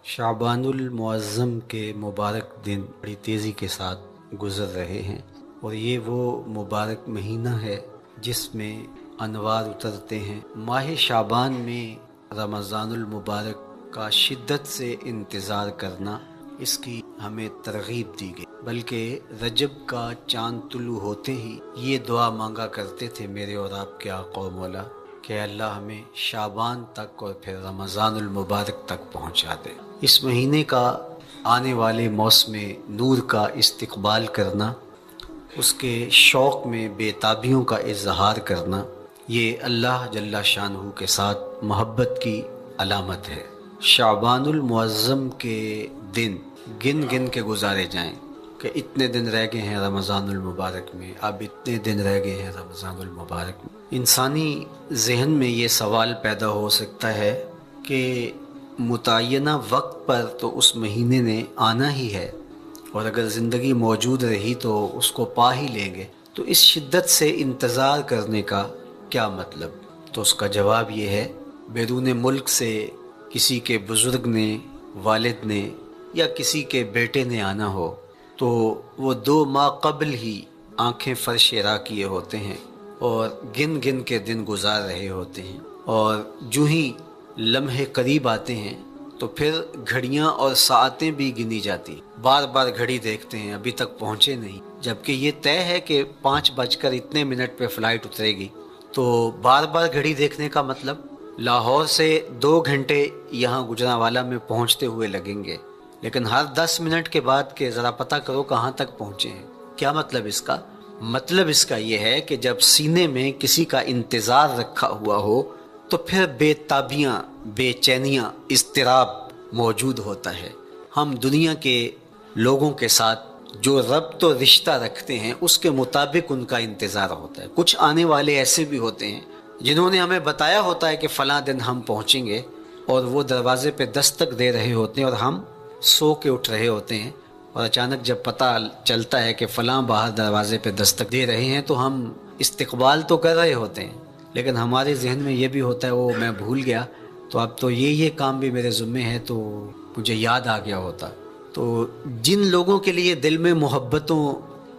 شعبان المعظم کے مبارک دن بڑی تیزی کے ساتھ گزر رہے ہیں، اور یہ وہ مبارک مہینہ ہے جس میں انوار اترتے ہیں۔ ماہ شعبان میں رمضان المبارک کا شدت سے انتظار کرنا، اس کی ہمیں ترغیب دی گئی، بلکہ رجب کا چاند طلوع ہوتے ہی یہ دعا مانگا کرتے تھے میرے اور آپ کے آقا و مولا کہ اللہ ہمیں شعبان تک اور پھر رمضان المبارک تک پہنچا دے۔ اس مہینے کا آنے والے موسم نور کا استقبال کرنا، اس کے شوق میں بے تابیوں کا اظہار کرنا، یہ اللہ جل شانہ کے ساتھ محبت کی علامت ہے۔ شعبان المعظم کے دن گن گن کے گزارے جائیں کہ اتنے دن رہ گئے ہیں رمضان المبارک میں، اب اتنے دن رہ گئے ہیں رمضان المبارک میں۔ انسانی ذہن میں یہ سوال پیدا ہو سکتا ہے کہ متعینہ وقت پر تو اس مہینے نے آنا ہی ہے، اور اگر زندگی موجود رہی تو اس کو پا ہی لیں گے، تو اس شدت سے انتظار کرنے کا کیا مطلب؟ تو اس کا جواب یہ ہے، بیرون ملک سے کسی کے بزرگ نے، والد نے یا کسی کے بیٹے نے آنا ہو تو وہ 2 ماہ قبل ہی آنکھیں فرش راہ کیے ہوتے ہیں اور گن گن کے دن گزار رہے ہوتے ہیں، اور جو ہی لمحے قریب آتے ہیں تو پھر گھڑیاں اور ساعتیں بھی گنی جاتی، بار بار گھڑی دیکھتے ہیں ابھی تک پہنچے نہیں، جبکہ یہ طے ہے کہ 5:02 پہ فلائٹ اترے گی۔ تو بار بار گھڑی دیکھنے کا مطلب لاہور سے 2 گھنٹے یہاں گجرانوالہ میں پہنچتے ہوئے لگیں گے، لیکن ہر 10 منٹ کے بعد کہ ذرا پتہ کرو کہاں تک پہنچے ہیں۔ کیا مطلب اس کا؟ مطلب اس کا یہ ہے کہ جب سینے میں کسی کا انتظار رکھا ہوا ہو تو پھر بے تابیاں، بے چینیاں، اضطراب موجود ہوتا ہے۔ ہم دنیا کے لوگوں کے ساتھ جو ربط و رشتہ رکھتے ہیں اس کے مطابق ان کا انتظار ہوتا ہے۔ کچھ آنے والے ایسے بھی ہوتے ہیں جنہوں نے ہمیں بتایا ہوتا ہے کہ فلاں دن ہم پہنچیں گے، اور وہ دروازے پہ دستک دے رہے ہوتے ہیں اور ہم سو کے اٹھ رہے ہوتے ہیں، اور اچانک جب پتہ چلتا ہے کہ فلاں باہر دروازے پہ دستک دے رہے ہیں تو ہم استقبال تو کر رہے ہوتے ہیں، لیکن ہمارے ذہن میں یہ بھی ہوتا ہے وہ میں بھول گیا، تو اب تو یہ کام بھی میرے ذمے ہے، تو مجھے یاد آ گیا ہوتا۔ تو جن لوگوں کے لیے دل میں محبتوں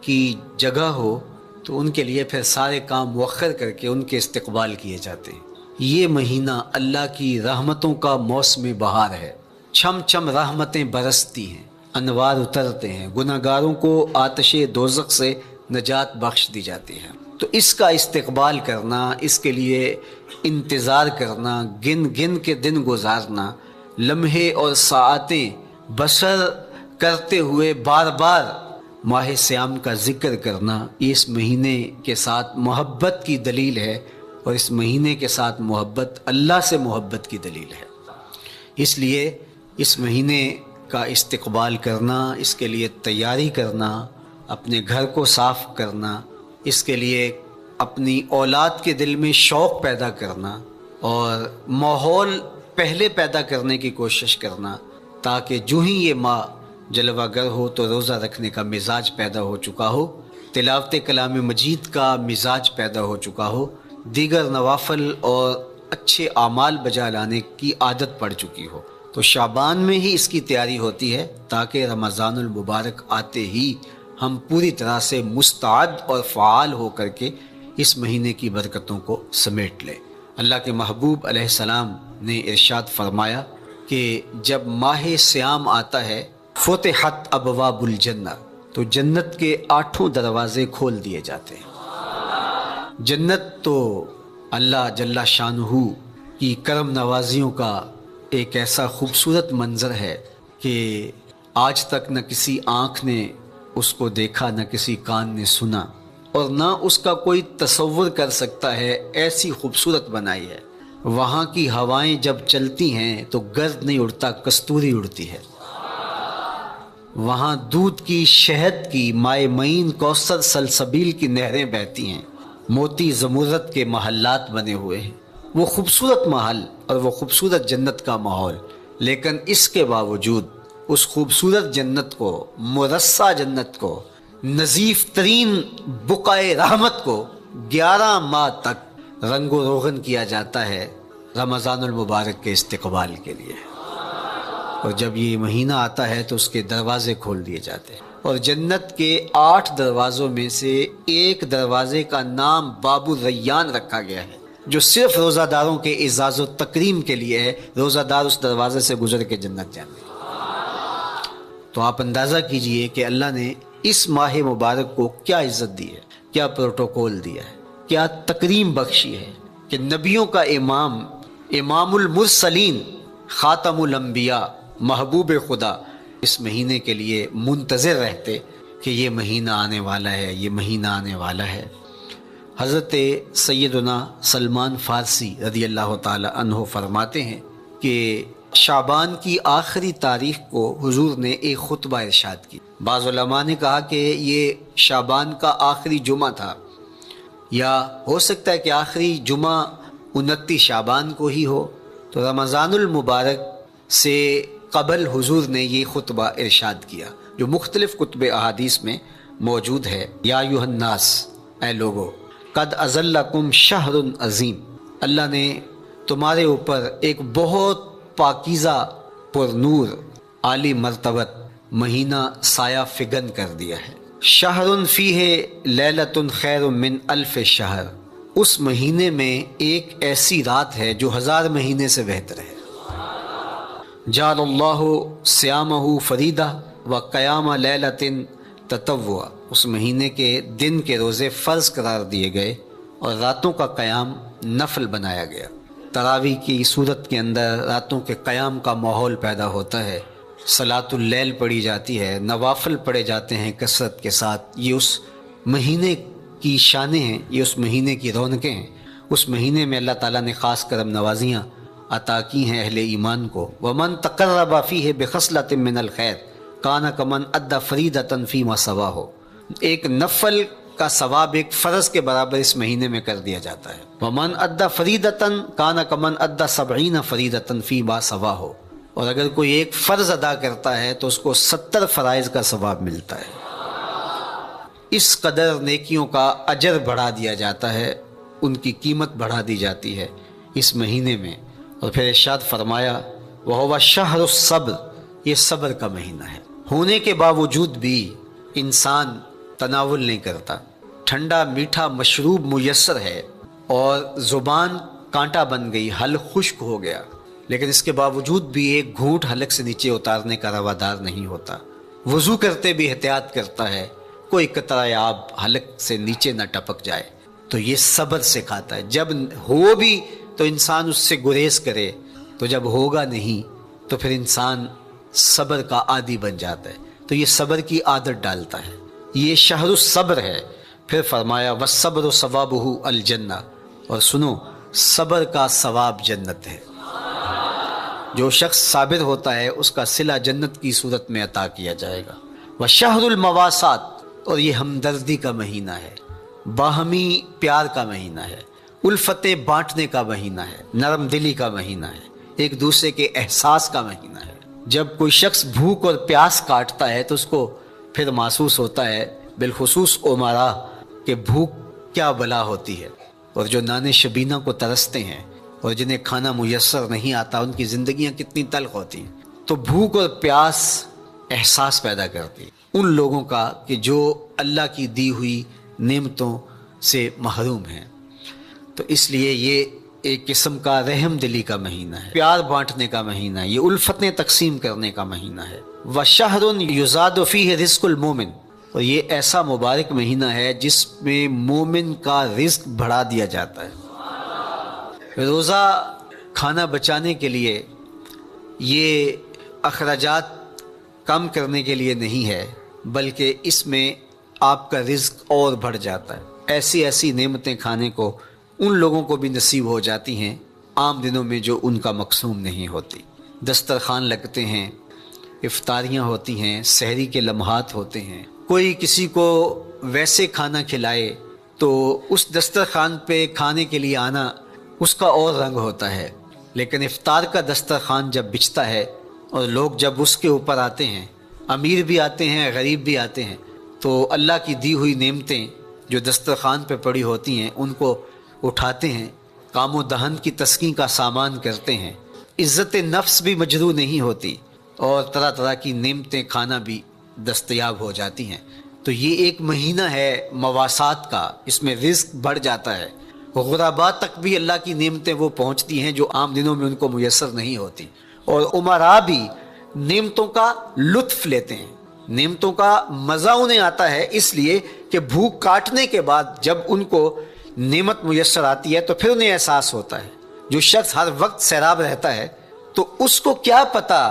کی جگہ ہو تو ان کے لیے پھر سارے کام مؤخر کر کے ان کے استقبال کیے جاتے ہیں۔ یہ مہینہ اللہ کی رحمتوں کا موسم بہار ہے، چھم چھم رحمتیں برستی ہیں، انوار اترتے ہیں، گناہگاروں کو آتش دوزخ سے نجات بخش دی جاتی ہے۔ تو اس کا استقبال کرنا، اس کے لیے انتظار کرنا، گن گن کے دن گزارنا، لمحے اور ساعتیں بسر کرتے ہوئے بار بار ماہ سیام کا ذکر کرنا، یہ اس مہینے کے ساتھ محبت کی دلیل ہے، اور اس مہینے کے ساتھ محبت اللہ سے محبت کی دلیل ہے۔ اس لیے اس مہینے کا استقبال کرنا، اس کے لیے تیاری کرنا، اپنے گھر کو صاف کرنا، اس کے لیے اپنی اولاد کے دل میں شوق پیدا کرنا اور ماحول پہلے پیدا کرنے کی کوشش کرنا، تاکہ جو ہی یہ ماہ جلوہ گر ہو تو روزہ رکھنے کا مزاج پیدا ہو چکا ہو، تلاوت کلام مجید کا مزاج پیدا ہو چکا ہو، دیگر نوافل اور اچھے اعمال بجا لانے کی عادت پڑ چکی ہو۔ تو شعبان میں ہی اس کی تیاری ہوتی ہے تاکہ رمضان المبارک آتے ہی ہم پوری طرح سے مستعد اور فعال ہو کر کے اس مہینے کی برکتوں کو سمیٹ لیں۔ اللہ کے محبوب علیہ السلام نے ارشاد فرمایا کہ جب ماہ سیام آتا ہے فتحت ابواب الجنہ، تو جنت کے 8 دروازے کھول دیے جاتے ہیں۔ جنت تو اللہ جل شانہ کی کرم نوازیوں کا ایک ایسا خوبصورت منظر ہے کہ آج تک نہ کسی آنکھ نے اس کو دیکھا، نہ کسی کان نے سنا، اور نہ اس کا کوئی تصور کر سکتا ہے، ایسی خوبصورت بنائی ہے۔ وہاں کی ہوائیں جب چلتی ہیں تو گرد نہیں اڑتا، کستوری اڑتی ہے۔ وہاں دودھ کی، شہد کی، مائے معین، کوثر، سلسبیل کی نہریں بہتی ہیں، موتی زمرد کے محلات بنے ہوئے ہیں۔ وہ خوبصورت محل اور وہ خوبصورت جنت کا ماحول، لیکن اس کے باوجود اس خوبصورت جنت کو، مرصع جنت کو، نظیف ترین بقعۂ رحمت کو 11 ماہ تک رنگ و روغن کیا جاتا ہے رمضان المبارک کے استقبال کے لیے۔ اور جب یہ مہینہ آتا ہے تو اس کے دروازے کھول دیے جاتے ہیں، اور جنت کے 8 دروازوں میں سے ایک دروازے کا نام باب الریان رکھا گیا ہے، جو صرف روزہ داروں کے اعزاز و تکریم کے لیے ہے۔ روزہ دار اس دروازے سے گزر کے جنت جاتے ہیں۔ تو آپ اندازہ کیجئے کہ اللہ نے اس ماہ مبارک کو کیا عزت دی ہے، کیا پروٹوکول دیا ہے، کیا تکریم بخشی ہے کہ نبیوں کا امام، امام المرسلین، خاتم الانبیاء، محبوب خدا اس مہینے کے لیے منتظر رہتے کہ یہ مہینہ آنے والا ہے، یہ مہینہ آنے والا ہے۔ حضرت سیدنا سلمان فارسی رضی اللہ تعالی عنہ فرماتے ہیں کہ شعبان کی آخری تاریخ کو حضور نے ایک خطبہ ارشاد کی۔ بعض علماء نے کہا کہ یہ شعبان کا آخری جمعہ تھا، یا ہو سکتا ہے کہ آخری جمعہ 29 شعبان کو ہی ہو۔ تو رمضان المبارک سے قبل حضور نے یہ خطبہ ارشاد کیا، جو مختلف کتب احادیث میں موجود ہے۔ یا ایھا الناس، اے لوگو، قد اذلکم شہر عظیم، اللہ نے تمہارے اوپر ایک بہت پاکیزہ، پر نور، عالی مرتبت مہینہ سایہ فگن کر دیا ہے۔ شہر فیہ لیلۃ خیر من الف شہر، اس مہینے میں ایک ایسی رات ہے جو 1000 مہینے سے بہتر ہے۔ جعل اللہ صیامہ فریدہ و قیام لیلۃ تطوع، اس مہینے کے دن کے روزے فرض قرار دیے گئے اور راتوں کا قیام نفل بنایا گیا۔ تراویح کی صورت کے اندر راتوں کے قیام کا ماحول پیدا ہوتا ہے، صلاۃ اللیل پڑھی جاتی ہے، نوافل پڑھے جاتے ہیں کثرت کے ساتھ۔ یہ اس مہینے کی شانیں ہیں، یہ اس مہینے کی رونقیں ہیں۔ اس مہینے میں اللہ تعالیٰ نے خاص کرم نوازیاں عطا کی ہیں اہل ایمان کو۔ وَمَن تَقَرَّبَ فِيهِ بِخَصْلَةٍ مِّنَ الْخَيْرِ كَانَ كَمَنْ أَدَّى فَرِيضَةً فِيمَا سَوَاهُ، ایک نفل کا ثواب ایک فرض کے برابر اس مہینے میں کر دیا جاتا ہے۔ وَمَنْ أَدَّى فَرِيضَةً كَانَ كَمَنْ أَدَّى 70 فَرِيضَةً فِيمَا سَوَاهُ، اور اگر کوئی ایک فرض ادا کرتا ہے تو اس کو 70 فرائض کا ثواب ملتا ہے۔ اس قدر نیکیوں کا اجر بڑھا دیا جاتا ہے، ان کی قیمت بڑھا دی جاتی ہے اس مہینے میں۔ اور پھر ارشاد فرمایا وَهُوَ شَهْرُ الصَّبْرِ، یہ صبر کا مہینہ ہے۔ ہونے کے باوجود بھی انسان تناول نہیں کرتا، ٹھنڈا میٹھا مشروب میسر ہے اور زبان کانٹا بن گئی، حلق خشک ہو گیا، لیکن اس کے باوجود بھی ایک گھونٹ حلق سے نیچے اتارنے کا روادار نہیں ہوتا۔ وضو کرتے بھی احتیاط کرتا ہے کوئی قطرہ آب حلق سے نیچے نہ ٹپک جائے۔ تو یہ صبر سکھاتا ہے، جب ہو بھی تو انسان اس سے گریز کرے، تو جب ہوگا نہیں تو پھر انسان صبر کا عادی بن جاتا ہے، تو یہ صبر کی عادت ڈالتا ہے۔ یہ شہر الصبر ہے۔ پھر فرمایا والصبر ثوابہ الجنہ، اور سنو صبر کا ثواب جنت ہے۔ جو شخص صابر ہوتا ہے اس کا صلہ جنت کی صورت میں عطا کیا جائے گا۔ وشہر المواسات، اور یہ ہمدردی کا مہینہ ہے، باہمی پیار کا مہینہ ہے، الفتیں بانٹنے کا مہینہ ہے، نرم دلی کا مہینہ ہے، ایک دوسرے کے احساس کا مہینہ ہے۔ جب کوئی شخص بھوک اور پیاس کاٹتا ہے تو اس کو پھر محسوس ہوتا ہے، بالخصوص عمرا، کہ بھوک کیا بلا ہوتی ہے، اور جو نان شبینہ کو ترستے ہیں اور جنہیں کھانا میسر نہیں آتا ان کی زندگیاں کتنی تلخ ہوتی ہیں۔ تو بھوک اور پیاس احساس پیدا کرتی ہے ان لوگوں کا کہ جو اللہ کی دی ہوئی نعمتوں سے محروم ہیں۔ تو اس لیے یہ ایک قسم کا رحم دلی کا مہینہ ہے، پیار بانٹنے کا مہینہ ہے، یہ الفتیں تقسیم کرنے کا مہینہ ہے۔ وَشَهْرٌ يُزَادُ فِيهِ رِزْقُ الْمُؤْمِنِ، اور یہ ایسا مبارک مہینہ ہے جس میں مومن کا رزق بڑھا دیا جاتا ہے۔ روزہ کھانا بچانے کے لیے، یہ اخراجات کم کرنے کے لیے نہیں ہے، بلکہ اس میں آپ کا رزق اور بڑھ جاتا ہے۔ ایسی ایسی نعمتیں کھانے کو ان لوگوں کو بھی نصیب ہو جاتی ہیں عام دنوں میں جو ان کا مقصوم نہیں ہوتی۔ دسترخوان لگتے ہیں، افطاریاں ہوتی ہیں، سحری کے لمحات ہوتے ہیں، کوئی کسی کو ویسے کھانا کھلائے تو اس دسترخوان پہ کھانے کے لیے آنا اس کا اور رنگ ہوتا ہے۔ لیکن افطار کا دسترخوان جب بچھتا ہے اور لوگ جب اس کے اوپر آتے ہیں، امیر بھی آتے ہیں، غریب بھی آتے ہیں، تو اللہ کی دی ہوئی نعمتیں جو دسترخوان پہ پڑی ہوتی ہیں ان کو اٹھاتے ہیں، کام و دہن کی تسکین کا سامان کرتے ہیں، عزت نفس بھی مجروح نہیں ہوتی، اور طرح طرح کی نعمتیں کھانا بھی دستیاب ہو جاتی ہیں۔ تو یہ ایک مہینہ ہے مواسات کا، اس میں رزق بڑھ جاتا ہے، غرباء تک بھی اللہ کی نعمتیں وہ پہنچتی ہیں جو عام دنوں میں ان کو میسر نہیں ہوتی، اور امراء بھی نعمتوں کا لطف لیتے ہیں، نعمتوں کا مزہ انہیں آتا ہے، اس لیے کہ بھوک کاٹنے کے بعد جب ان کو نعمت میسر آتی ہے تو پھر انہیں احساس ہوتا ہے۔ جو شخص ہر وقت سیراب رہتا ہے تو اس کو کیا پتا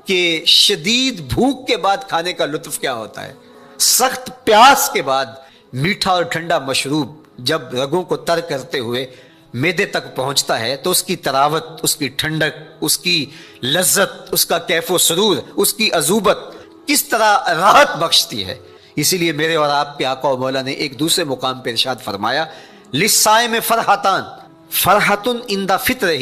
کہ شدید بھوک کے بعد کھانے کا لطف کیا ہوتا ہے۔ سخت پیاس کے بعد میٹھا اور ٹھنڈا مشروب جب رگوں کو تر کرتے ہوئے معدے تک پہنچتا ہے تو اس کی تراوت، اس کی ٹھنڈک، اس کی لذت، اس کا کیف و سرور، اس کی عذوبت کس طرح راحت بخشتی ہے۔ اسی لیے میرے اور آپ کے آقا و مولا نے ایک دوسرے مقام پہ ارشاد فرمایا، للصائم فرحتان، فرحۃ عند فطرہ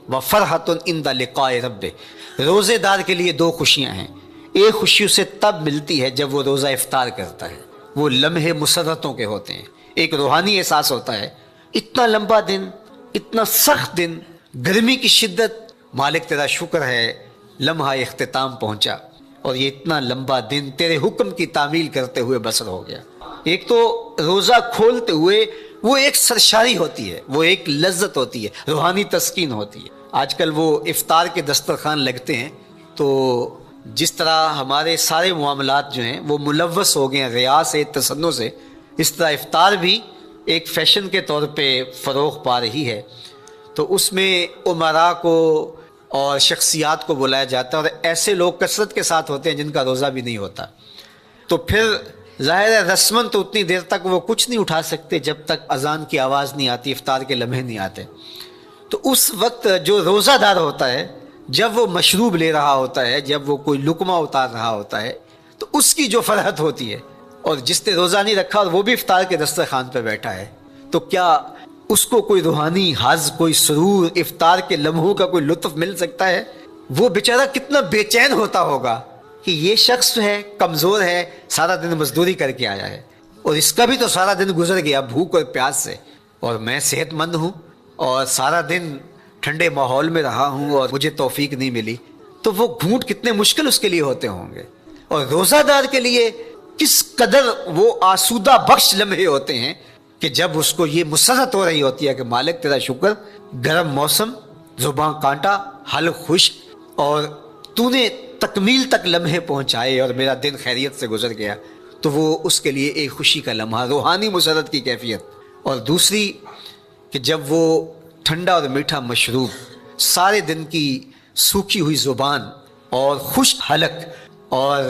و فرحۃ عند لقاء ربہ۔ روزے دار کے لیے دو خوشیاں ہیں، ایک خوشی اسے تب ملتی ہے جب وہ روزہ افطار کرتا ہے، وہ لمحے مسرتوں کے ہوتے ہیں، ایک روحانی احساس ہوتا ہے، اتنا لمبا دن، اتنا سخت دن، گرمی کی شدت، مالک تیرا شکر ہے لمحہ اختتام پہنچا اور یہ اتنا لمبا دن تیرے حکم کی تعمیل کرتے ہوئے بسر ہو گیا۔ ایک تو روزہ کھولتے ہوئے وہ ایک سرشاری ہوتی ہے، وہ ایک لذت ہوتی ہے، روحانی تسکین ہوتی ہے۔ آج کل وہ افطار کے دسترخوان لگتے ہیں تو جس طرح ہمارے سارے معاملات جو ہیں وہ ملوث ہو گئے ہیں ریا سے، تصنع سے، اس طرح افطار بھی ایک فیشن کے طور پہ فروغ پا رہی ہے۔ تو اس میں امراء کو اور شخصیات کو بلایا جاتا ہے اور ایسے لوگ کثرت کے ساتھ ہوتے ہیں جن کا روزہ بھی نہیں ہوتا۔ تو پھر ظاہر ہے رسماً تو اتنی دیر تک وہ کچھ نہیں اٹھا سکتے جب تک اذان کی آواز نہیں آتی، افطار کے لمحے نہیں آتے۔ تو اس وقت جو روزہ دار ہوتا ہے جب وہ مشروب لے رہا ہوتا ہے، جب وہ کوئی لقمہ اتار رہا ہوتا ہے تو اس کی جو فرحت ہوتی ہے، اور جس نے روزہ نہیں رکھا اور وہ بھی افطار کے دسترخوان پہ بیٹھا ہے، تو کیا اس کو کوئی روحانی حظ، کوئی سرور، افطار کے لمحوں کا کوئی لطف مل سکتا ہے؟ وہ بیچارہ کتنا بے چین ہوتا ہوگا کہ یہ شخص ہے کمزور ہے، سارا دن مزدوری کر کے آیا ہے اور اس کا بھی تو سارا دن گزر گیا بھوک اور پیاس سے، اور میں صحت مند ہوں اور سارا دن ٹھنڈے ماحول میں رہا ہوں اور مجھے توفیق نہیں ملی، تو وہ گھونٹ کتنے مشکل اس کے لیے ہوتے ہوں گے۔ اور روزہ دار کے لیے کس قدر وہ آسودہ بخش لمحے ہوتے ہیں کہ جب اس کو یہ مسرت ہو رہی ہوتی ہے کہ مالک تیرا شکر، گرم موسم، زباں کانٹا، حلق خشک، اور تو نے تکمیل تک لمحے پہنچائے اور میرا دن خیریت سے گزر گیا، تو وہ اس کے لیے ایک خوشی کا لمحہ، روحانی مسرت کی کیفیت۔ اور دوسری کہ جب وہ ٹھنڈا اور میٹھا مشروب، سارے دن کی سوکھی ہوئی زبان اور خشک حلق، اور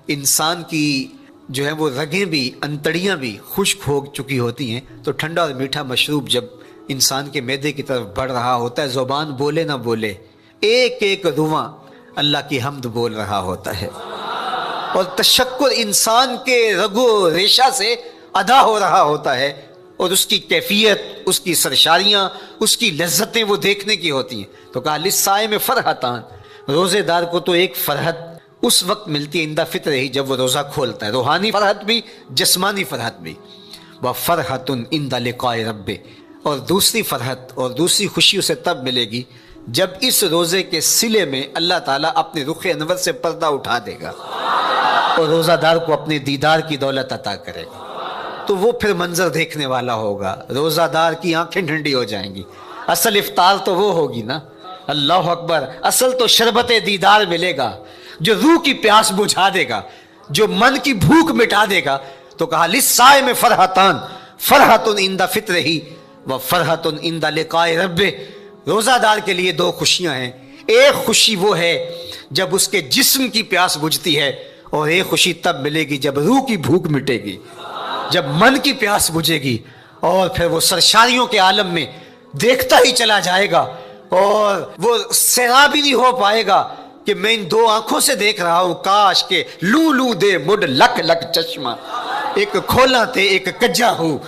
انسان کی جو ہے وہ رگیں بھی، انتڑیاں بھی خشک ہو چکی ہوتی ہیں، تو ٹھنڈا اور میٹھا مشروب جب انسان کے معدے کی طرف بڑھ رہا ہوتا ہے، زبان بولے نہ بولے، ایک ایک رواں اللہ کی حمد بول رہا ہوتا ہے، اور تشکر انسان کے رگو ریشہ سے ادا ہو رہا ہوتا ہے، اور اس کی کیفیت، اس کی سرشاریاں، اس کی لذتیں وہ دیکھنے کی ہوتی ہیں۔ تو کہا للصائم فرحتان، روزے دار کو تو ایک فرحت اس وقت ملتی ہے عند فطر ہی، جب وہ روزہ کھولتا ہے، روحانی فرحت بھی، جسمانی فرحت بھی، وفرحۃ عند لقاء ربہ، اور دوسری فرحت اور دوسری خوشی اسے تب ملے گی جب اس روزے کے صلے میں اللہ تعالیٰ اپنے رخ انور سے پردہ اٹھا دے گا اور روزہ دار کو اپنے دیدار کی دولت عطا کرے گا، تو وہ پھر منظر دیکھنے والا ہوگا، روزہ دار کی آنکھیں ٹھنڈی ہو جائیں گی۔ اصل افطار تو وہ ہوگی نا، اللہ اکبر، اصل تو شربت دیدار ملے گا جو روح کی پیاس بجھا دے گا، جو من کی بھوک مٹا دے گا۔ تو کہا للصائم فرحتان، فرحۃ عند فطرہ و فرحۃ عند لقاء ربہ، روزہ دار کے لیے دو خوشیاں ہیں، ایک خوشی وہ ہے جب اس کے جسم کی پیاس بجھتی ہے، اور ایک خوشی تب ملے گی جب روح کی بھوک مٹے گی، جب من کی پیاس بجھے گی، اور پھر وہ سرشاریوں کے عالم میں دیکھتا ہی چلا جائے گا، اور وہ سیراب ہی نہیں ہو پائے گا کہ میں ان دو آنکھوں سے دیکھ رہا ہوں، کاش کہ لوں لوں دے مڈ لک لک چشمہ، ایک کھولا تے ایک کجا ہوں۔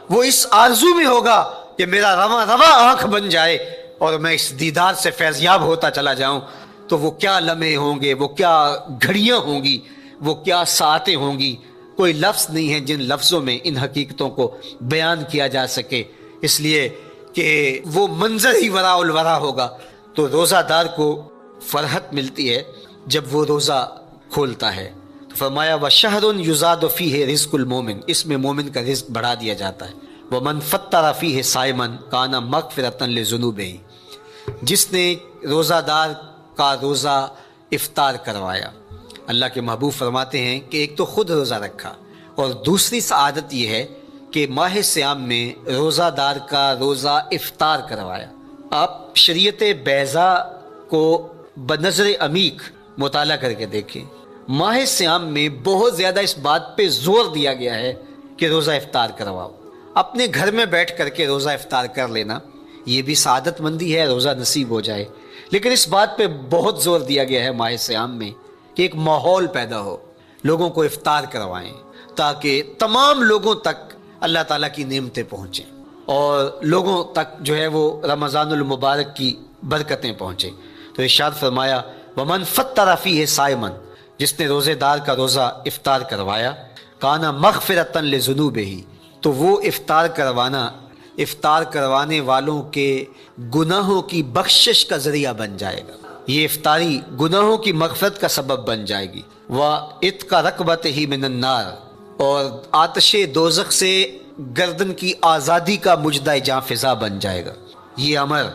وہ اس آرزو میں ہوگا کہ میرا رواں رواں آنکھ بن جائے اور میں اس دیدار سے فیضیاب ہوتا چلا جاؤں۔ تو وہ کیا لمحے ہوں گے، وہ کیا گھڑیاں ہوں گی، وہ کیا ساعتیں ہوں گی، کوئی لفظ نہیں ہے جن لفظوں میں ان حقیقتوں کو بیان کیا جا سکے، اس لیے کہ وہ منظر ہی وراء الورا ہوگا۔ تو روزہ دار کو فرحت ملتی ہے جب وہ روزہ کھولتا ہے تو فرمایا وَشَهْرٌ يُزَادُ فِيهِ رِزْقُ الْمُؤْمِنِ، اس میں مومن کا رزق بڑھا دیا جاتا ہے۔ وَمَنْ فَطَّرَ فِيهِ صَائِمًا كَانَ مَغْفِرَةً لِذُنُوبِهِ، جس نے روزہ دار کا روزہ افطار کروایا۔ اللہ کے محبوب فرماتے ہیں کہ ایک تو خود روزہ رکھا، اور دوسری سعادت یہ ہے کہ ماہ صیام میں روزہ دار کا روزہ افطار کروایا۔ آپ شریعت بیضاء کو بنظر عمیق مطالعہ کر کے دیکھیں، ماہ صیام میں بہت زیادہ اس بات پہ زور دیا گیا ہے کہ روزہ افطار کرواؤ۔ اپنے گھر میں بیٹھ کر کے روزہ افطار کر لینا یہ بھی سعادت مندی ہے، روزہ نصیب ہو جائے، لیکن اس بات پہ بہت زور دیا گیا ہے ماہ صیام میں کہ ایک ماحول پیدا ہو، لوگوں کو افطار کروائیں تاکہ تمام لوگوں تک اللہ تعالیٰ کی نعمتیں پہنچیں اور لوگوں تک جو ہے وہ رمضان المبارک کی برکتیں پہنچیں۔ تو ارشاد فرمایا وَمَنْ فَطَّرَ فِيهِ صَائِمًا، جس نے روزے دار کا روزہ افطار کروایا، کَانَ مَغْفِرَةً لِذُنُوبِهِ، تو وہ افطار کروانے والوں کے گناہوں کی بخشش کا ذریعہ بن جائے گا۔ یہ افطاری گناہوں کی مغفرت کا سبب بن جائے گی۔ وَإِتْقَ رَقْبَتِهِ مِنَ النَّارِ، اور آتش دوزخ سے گردن کی آزادی کا مجدہ جاں فضا بن جائے گا، یہ امر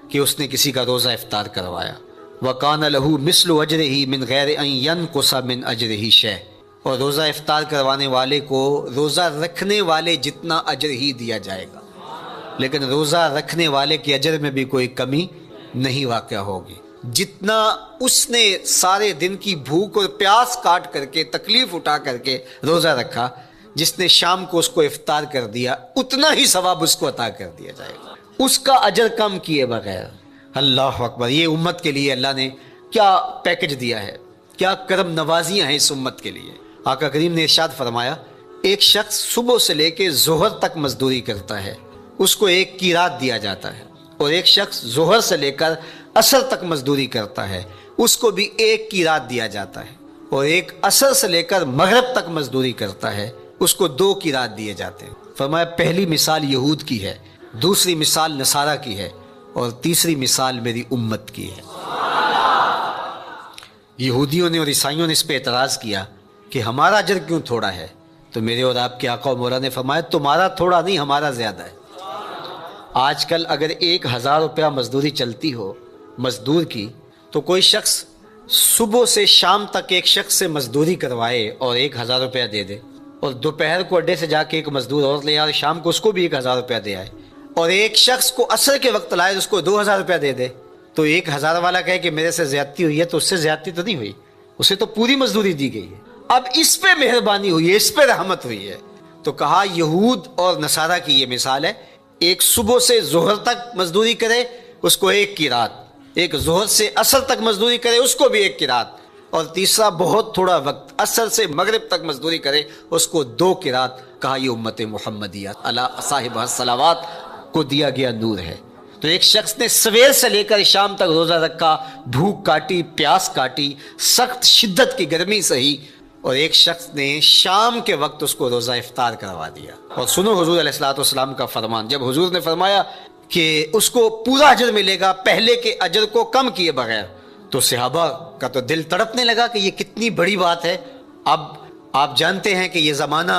کہ اس نے کسی کا روزہ افطار کروایا۔ وَقَانَ لَهُ مِثْلُ أَجْرِهِ مِنْ غَيْرِ أَنْ يَنْقُصَ مِنْ أَجْرِهِ شَيْءٌ، اور روزہ افطار کروانے والے کو روزہ رکھنے والے جتنا اجر ہی دیا جائے گا، لیکن روزہ رکھنے والے کے اجر میں بھی کوئی کمی نہیں واقع ہوگی۔ جتنا اس نے سارے دن کی بھوک اور پیاس کاٹ کر کے تکلیف اٹھا کر کے روزہ رکھا، جس نے شام کو اس کو افطار کر دیا اتنا ہی ثواب اس کو عطا کر دیا جائے گا، اس کا اجر کم کیے بغیر۔ اللہ اکبر، یہ امت کے لیے اللہ نے کیا پیکج دیا ہے، کیا کرم نوازیاں ہیں اس امت کے لیے۔ آقا کریم نے ارشاد فرمایا ایک شخص صبح سے لے کے ظہر تک مزدوری کرتا ہے، اس کو ایک قیراط دیا جاتا ہے، اور ایک شخص ظہر سے لے کر عصر تک مزدوری کرتا ہے، اس کو بھی ایک قیراط دیا جاتا ہے، اور ایک عصر سے لے کر مغرب تک مزدوری کرتا ہے، اس کو 2 قیراط دیے جاتے ہیں۔ فرمایا پہلی مثال یہود کی ہے، دوسری مثال نصارہ کی ہے، اور تیسری مثال میری امت کی ہے۔ یہودیوں نے اور عیسائیوں نے اس پہ اعتراض کیا کہ ہمارا اجر کیوں تھوڑا ہے، تو میرے اور آپ کے آقا و مولا نے فرمایا تمہارا تھوڑا نہیں، ہمارا زیادہ ہے۔ آج کل اگر 1000 روپیہ مزدوری چلتی ہو مزدور کی، تو کوئی شخص صبح سے شام تک ایک شخص سے مزدوری کروائے اور 1000 روپیہ دے دے، اور دوپہر کو اڈے سے جا کے ایک مزدور اور لے آئے اور شام کو اس کو بھی 1000 روپیہ دے آئے، اور ایک شخص کو عصر کے وقت لائے اس کو 2000 روپیہ دے دے، تو 1000 والا کہے کہ میرے سے زیادتی ہوئی ہے، تو اس سے زیادتی تو نہیں ہوئی، اسے تو پوری مزدوری دی گئی ہے۔ اب اس پہ مہربانی ہوئی ہے، اس پہ رحمت ہوئی ہے۔ تو کہا یہود اور نصارہ کی یہ مثال ہے، ایک صبح سے ظہر تک مزدوری کرے اس کو 1 قیراط، ایک ظہر سے عصر تک مزدوری کرے اس کو بھی 1 قیراط، اور تیسرا بہت تھوڑا وقت عصر سے مغرب تک مزدوری کرے اس کو 2 قیراط۔ کہا یہ امت محمدیہ علی صاحب الصلوات کو دیا گیا نور ہے۔ تو ایک شخص نے سویر سے لے کر شام تک روزہ رکھا، بھوک کاٹی، پیاس کاٹی، سخت شدت کی گرمی سہی، اور ایک شخص نے شام کے وقت اس کو روزہ افطار کروا دیا۔ اور سنو حضور علیہ الصلوۃ والسلام کا فرمان، جب حضور نے فرمایا کہ اس کو پورا اجر ملے گا پہلے کے اجر کو کم کیے بغیر، تو صحابہ کا تو دل تڑپنے لگا کہ یہ کتنی بڑی بات ہے۔ اب آپ جانتے ہیں کہ یہ زمانہ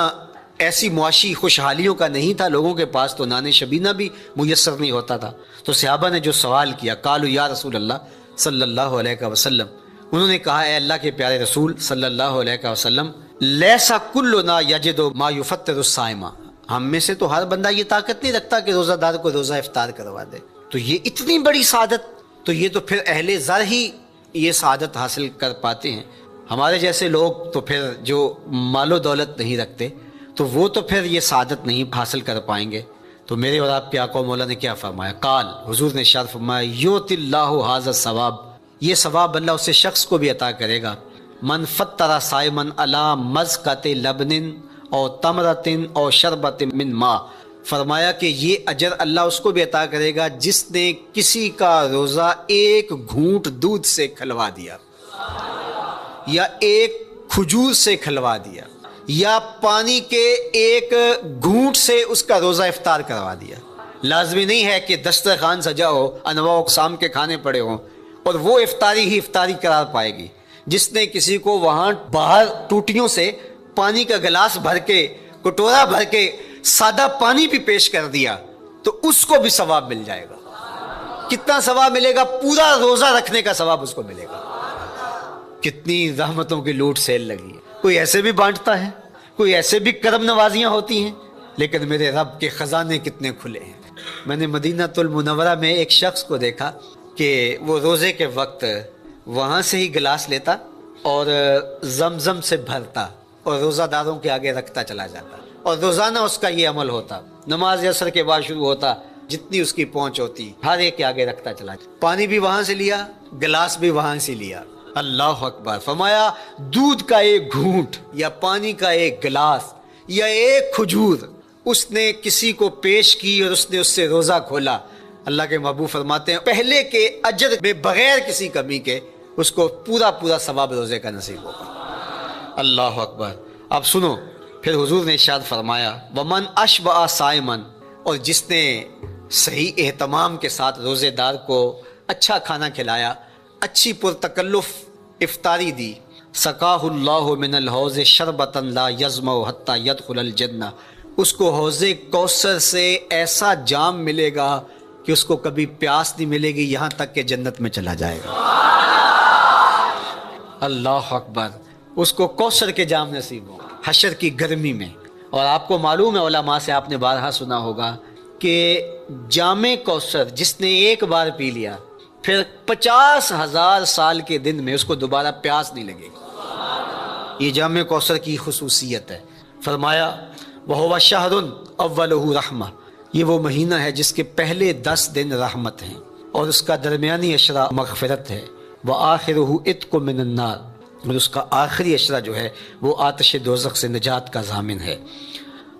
ایسی معاشی خوشحالیوں کا نہیں تھا، لوگوں کے پاس تو نان شبینہ بھی میسر نہیں ہوتا تھا۔ تو صحابہ نے جو سوال کیا، قالوا یا رسول اللہ صلی اللہ علیہ وسلم، انہوں نے کہا اے اللہ کے پیارے رسول صلی اللہ علیہ وسلم، لیسا کلنا یجد ما یفطر الصائم، ہم میں سے تو ہر بندہ یہ طاقت نہیں رکھتا کہ روزہ دار کو روزہ افطار کروا دے، تو یہ اتنی بڑی سعادت، تو یہ تو پھر اہل زر ہی یہ سعادت حاصل کر پاتے ہیں، ہمارے جیسے لوگ تو پھر جو مال و دولت نہیں رکھتے تو وہ تو پھر یہ سعادت نہیں حاصل کر پائیں گے۔ تو میرے اور آپ کے آقا و مولا نے کیا فرمایا؟ قال، حضور نے ارشاد فرمایا یؤتی اللہ ھذا الثواب، یہ ثواب اللہ اسے شخص کو بھی عطا کرے گا، من فطر صائما علی مزقۃ لبن او تمرۃ او شربۃ من ماء، فرمایا کہ یہ اجر اللہ اس کو بھی عطا کرے گا جس نے کسی کا روزہ 1 گھونٹ دودھ سے کھلوا دیا، یا 1 کھجور سے کھلوا دیا، یا پانی کے 1 گھونٹ سے اس کا روزہ افطار کروا دیا۔ لازمی نہیں ہے کہ دسترخوان سجا ہو، انواع اقسام کے کھانے پڑے ہوں اور وہ افطاری ہی افطاری قرار پائے گی، جس نے کسی کو وہاں باہر ٹوٹیوں سے پانی کا گلاس بھر کے، کٹورا بھر کے سادہ پانی بھی پیش کر دیا تو اس کو بھی ثواب مل جائے گا۔ کتنا ثواب ملے گا؟ پورا روزہ رکھنے کا ثواب اس کو ملے گا۔ کتنی رحمتوں کی لوٹ سیل لگی ہے۔ کوئی ایسے بھی بانٹتا ہے، کوئی ایسے بھی کرم نوازیاں ہوتی ہیں، لیکن میرے رب کے خزانے کتنے کھلے ہیں۔ میں نے مدینہ المنورہ میں ایک شخص کو دیکھا کہ وہ روزے کے وقت وہاں سے ہی گلاس لیتا اور زمزم سے بھرتا اور روزہ داروں کے آگے رکھتا چلا جاتا، اور روزانہ اس کا یہ عمل ہوتا۔ نماز عصر کے بعد شروع ہوتا، جتنی اس کی پہنچ ہوتی ہر ایک کے آگے رکھتا چلا جاتا۔ پانی بھی وہاں سے لیا، گلاس بھی وہاں سے لیا۔ اللہ اکبر! فرمایا دودھ کا ایک گھونٹ یا پانی کا ایک گلاس یا ایک کھجور اس نے کسی کو پیش کی اور اس نے اس سے روزہ کھولا، اللہ کے محبوب فرماتے ہیں پہلے کے اجر میں بغیر کسی کمی کے اس کو پورا ثواب روزے کا نصیب ہوگا۔ اللہ اکبر! اب سنو، پھر حضور نے ارشاد فرمایا ومن اشبع صائما، اور جس نے صحیح اہتمام کے ساتھ روزے دار کو اچھا کھانا کھلایا، اچھی پرتکلف افطاری دی، سقاہ اللہ من الحوض شربتا لا یظمأ حتی یدخل الجنہ، اس کو حوض کوثر سے ایسا جام ملے گا کہ اس کو کبھی پیاس نہیں ملے گی یہاں تک کہ جنت میں چلا جائے گا۔ اللہ اکبر! اس کو کوثر کے جام نصیب ہو حشر کی گرمی میں۔ اور آپ کو معلوم ہے، علماء سے آپ نے بارہا سنا ہوگا کہ جام کوثر جس نے ایک بار پی لیا پھر 50,000 سال کے دن میں اس کو دوبارہ پیاس نہیں لگے گی۔ یہ جام کوثر کی خصوصیت ہے۔ فرمایا وَهُوَ شَهْرٌ أَوَّلُهُ رَحْمَةٌ، یہ وہ مہینہ ہے جس کے پہلے 10 دن رحمت ہیں اور اس کا درمیانی اشرا مغفرت ہے، وَآخِرُهُ عِتْقٌ مِّنَ النَّارِ، اور اس کا آخری اشرا جو ہے وہ آتش دوزخ سے نجات کا ضامن ہے۔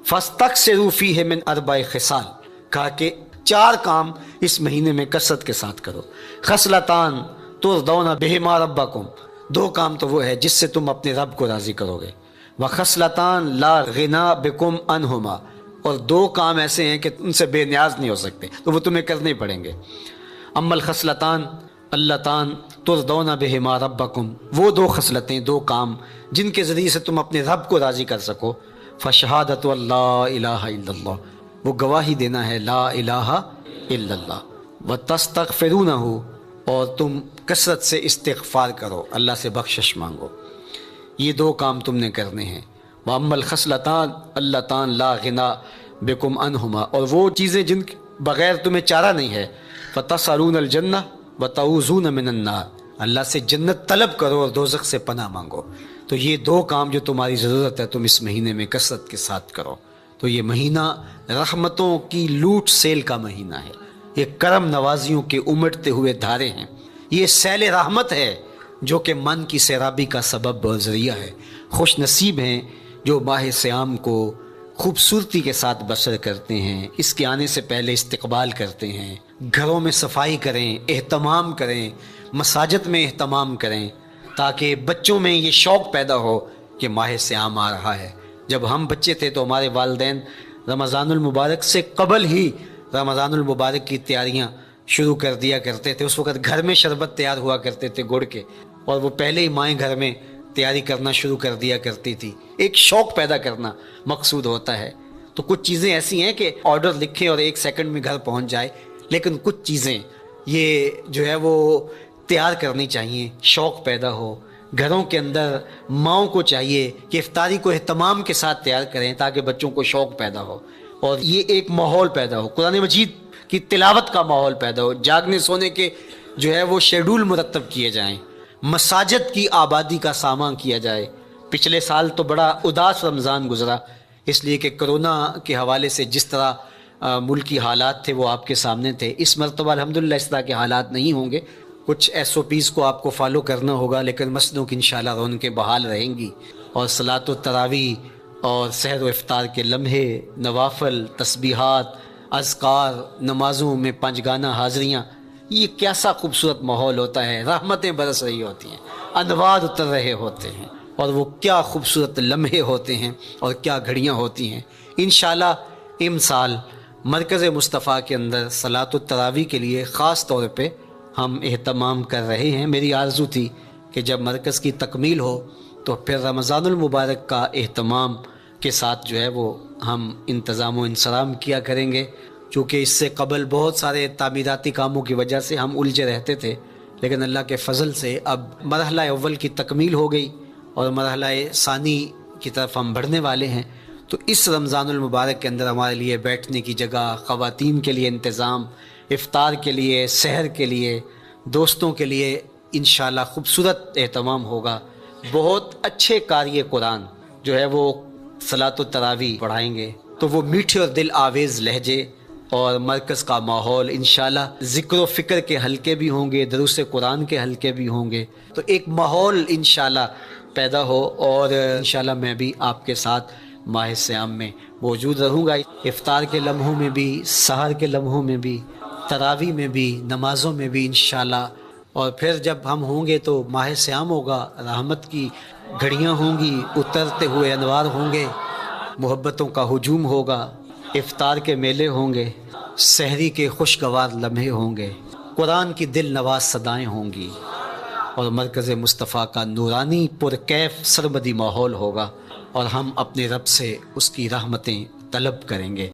فَاسْتَكْثِرُوا فِيهِ مِنْ 4 خصال، کہا کہ 4 کام اس مہینے میں کثرت کے ساتھ کرو۔ خصلتان ترضون بہما ربکم، 2 کام تو وہ ہے جس سے تم اپنے رب کو راضی کرو گے۔ وخصلتان لا غنا بکم عنہما، اور 2 کام ایسے ہیں کہ ان سے بے نیاز نہیں ہو سکتے تو وہ تمہیں کرنے پڑیں گے۔ اما الخصلتان اللتان ترضون بہما ربکم، وہ 2 خصلتیں، 2 کام جن کے ذریعے سے تم اپنے رب کو راضی کر سکو۔ فشہادت اللہ الہ الا اللہ، وہ گواہی دینا ہے لا الہ الا اللہ، وتستغفرونہ، اور تم کثرت سے استغفار کرو، اللہ سے بخشش مانگو۔ یہ 2 کام تم نے کرنے ہیں۔ وَأَمَّا الْخَصْلَتَانِ اللَّتَانِ لَا غِنَىٰ بِكُمْ عَنْهُمَا، اور وہ چیزیں جن کے بغیر تمہیں چارہ نہیں ہے۔ فَتَسْأَلُونَ الْجَنَّةَ وَتَعُوذُونَ مِنَ النَّارِ، اللہ سے جنت طلب کرو اور دوزخ سے پناہ مانگو۔ تو یہ 2 کام جو تمہاری ضرورت ہے تم اس مہینے میں کثرت کے ساتھ کرو۔ تو یہ مہینہ رحمتوں کی لوٹ سیل کا مہینہ ہے، یہ کرم نوازیوں کے امٹتے ہوئے دھارے ہیں، یہ سیل رحمت ہے جو کہ من کی سیرابی کا سبب اور ذریعہ ہے۔ خوش نصیب ہیں جو ماہ صیام کو خوبصورتی کے ساتھ بسر کرتے ہیں، اس کے آنے سے پہلے استقبال کرتے ہیں، گھروں میں صفائی کریں، اہتمام کریں، مساجد میں اہتمام کریں، تاکہ بچوں میں یہ شوق پیدا ہو کہ ماہ صیام آ رہا ہے۔ جب ہم بچے تھے تو ہمارے والدین رمضان المبارک سے قبل ہی رمضان المبارک کی تیاریاں شروع کر دیا کرتے تھے۔ اس وقت گھر میں شربت تیار ہوا کرتے تھے گڑ کے، اور وہ پہلے ہی مائیں گھر میں تیاری کرنا شروع کر دیا کرتی تھی۔ ایک شوق پیدا کرنا مقصود ہوتا ہے۔ تو کچھ چیزیں ایسی ہیں کہ آرڈر لکھیں اور 1 سیکنڈ میں گھر پہنچ جائے، لیکن کچھ چیزیں یہ جو ہے وہ تیار کرنی چاہیے، شوق پیدا ہو۔ گھروں کے اندر ماؤں کو چاہیے کہ افطاری کو اہتمام کے ساتھ تیار کریں تاکہ بچوں کو شوق پیدا ہو اور یہ ایک ماحول پیدا ہو، قرآن مجید کی تلاوت کا ماحول پیدا ہو، جاگنے سونے کے جو ہے وہ شیڈول مرتب کیے جائیں، مساجد کی آبادی کا سامان کیا جائے۔ پچھلے سال تو بڑا اداس رمضان گزرا، اس لیے کہ کرونا کے حوالے سے جس طرح ملکی حالات تھے وہ آپ کے سامنے تھے۔ اس مرتبہ الحمدللہ اس طرح کے حالات نہیں ہوں گے، کچھ SOPs کو آپ کو فالو کرنا ہوگا، لیکن مسجدوں کی انشاءاللہ رونقیں بحال رہیں گی، اور صلاۃ و تراویح اور سحر و افطار کے لمحے، نوافل، تسبیحات، اذکار، نمازوں میں 5 گانہ حاضریاں، یہ کیسا خوبصورت ماحول ہوتا ہے، رحمتیں برس رہی ہوتی ہیں، انوار اتر رہے ہوتے ہیں، اور وہ کیا خوبصورت لمحے ہوتے ہیں اور کیا گھڑیاں ہوتی ہیں۔ انشاءاللہ امسال مرکز مصطفیٰ کے اندر صلاۃ التراویح کے لیے خاص طور پہ ہم اہتمام کر رہے ہیں۔ میری آرزو تھی کہ جب مرکز کی تکمیل ہو تو پھر رمضان المبارک کا اہتمام کے ساتھ جو ہے وہ ہم انتظام و انصرام کیا کریں گے، چونکہ اس سے قبل بہت سارے تعمیراتی کاموں کی وجہ سے ہم الجھے رہتے تھے، لیکن اللہ کے فضل سے اب مرحلہ اول کی تکمیل ہو گئی اور مرحلہ ثانی کی طرف ہم بڑھنے والے ہیں۔ تو اس رمضان المبارک کے اندر ہمارے لیے بیٹھنے کی جگہ، خواتین کے لیے انتظام، افطار کے لیے، سحر کے لیے، دوستوں کے لیے انشاءاللہ خوبصورت اہتمام ہوگا۔ بہت اچھے قاری قرآن جو ہے وہ صلاۃ التراویح پڑھائیں گے، تو وہ میٹھے اور دل آویز لہجے اور مرکز کا ماحول انشاءاللہ، ذکر و فکر کے حلقے بھی ہوں گے، دروس قرآن کے حلقے بھی ہوں گے، تو ایک ماحول انشاءاللہ پیدا ہو، اور انشاءاللہ میں بھی آپ کے ساتھ ماہ صیام میں موجود رہوں گا، افطار کے لمحوں میں بھی، سحر کے لمحوں میں بھی، تراویح میں بھی، نمازوں میں بھی انشاءاللہ۔ اور پھر جب ہم ہوں گے تو ماہ صیام ہوگا، رحمت کی گھڑیاں ہوں گی، اترتے ہوئے انوار ہوں گے، محبتوں کا ہجوم ہوگا، افطار کے میلے ہوں گے، سحری کے خوشگوار لمحے ہوں گے، قرآن کی دل نواز صدائیں ہوں گی، اور مرکز مصطفیٰ کا نورانی پرکیف سرمدی ماحول ہوگا، اور ہم اپنے رب سے اس کی رحمتیں طلب کریں گے۔